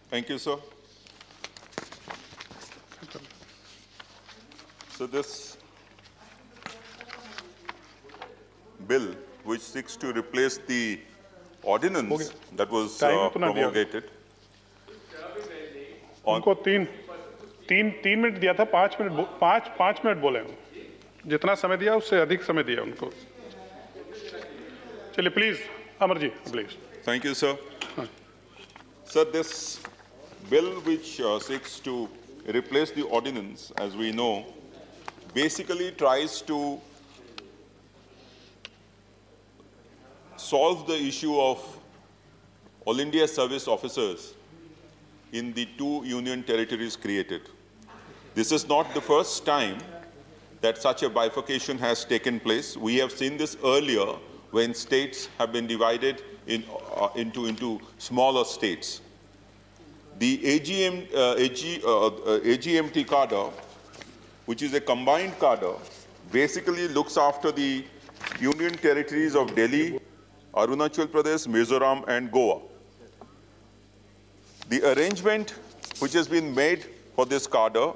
Thank you, sir. So this bill, which seeks to replace the ordinance that was promulgated. उनको तीन minute दिया था, 5 minute बोले, जितना समय दिया उससे अधिक समय दिया उनको। चलिए please Amar ji, please. Thank you, sir. Sir, this bill which seeks to replace the ordinance, as we know, basically tries to solve the issue of All India service officers in the 2 union territories created. This is not the first time that such a bifurcation has taken place. We have seen this earlier when states have been divided into smaller states. The AGMT cadre, which is a combined cadre, basically looks after the union territories of Delhi, Arunachal Pradesh, Mizoram, and Goa. The arrangement which has been made for this cadre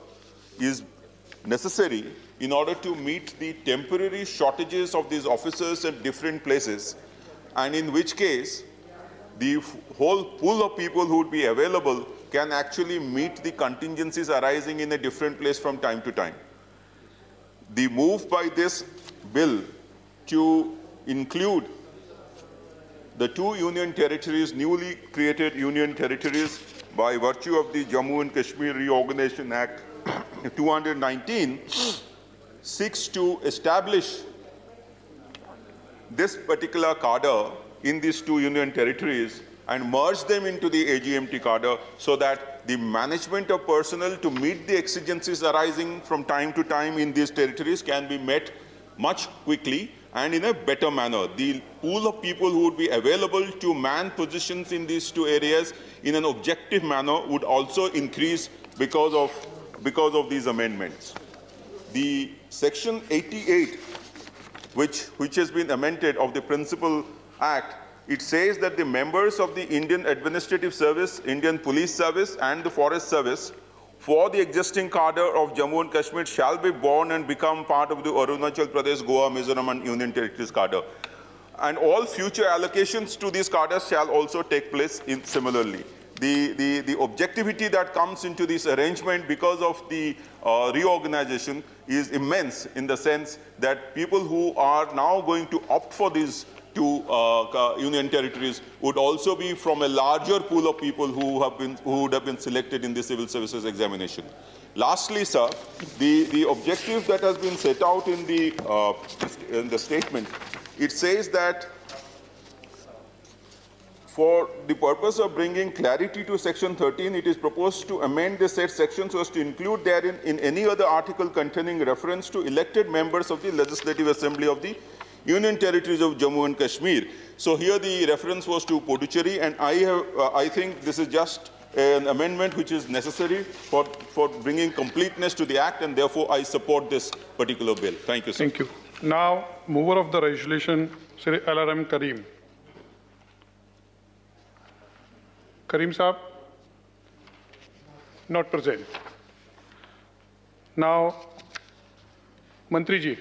is necessary in order to meet the temporary shortages of these officers at different places, and in which case the whole pool of people who would be available can actually meet the contingencies arising in a different place from time to time. The move by this bill to include the 2 union territories, newly created union territories, by virtue of the Jammu and Kashmir Reorganization Act 219, seeks to establish this particular cadre in these 2 union territories and merge them into the AGMT cadre so that the management of personnel to meet the exigencies arising from time to time in these territories can be met much quickly and in a better manner. The pool of people who would be available to man positions in these 2 areas in an objective manner would also increase because of these amendments. The Section 88, which has been amended of the Principal Act, it says that the members of the Indian Administrative Service, Indian Police Service, and the Forest Service for the existing cadre of Jammu and Kashmir shall be born and become part of the Arunachal Pradesh, Goa, Mizoram, and Union Territories cadre. And all future allocations to these cadres shall also take place similarly. The objectivity that comes into this arrangement because of the reorganization is immense, in the sense that people who are now going to opt for these 2 union territories would also be from a larger pool of people who would have been selected in the civil services examination. Lastly, sir, the objective that has been set out in the statement, it says that for the purpose of bringing clarity to Section 13, it is proposed to amend the said section so as to include therein in any other article containing reference to elected members of the Legislative Assembly of the Union Territories of Jammu and Kashmir. So here the reference was to Puducherry, and I think this is just an amendment which is necessary for bringing completeness to the Act, and therefore I support this particular bill. Thank you, sir. Thank you. Now, mover of the resolution, Sri LRM Karim. Karim Saab, not present. Now, Mantri ji.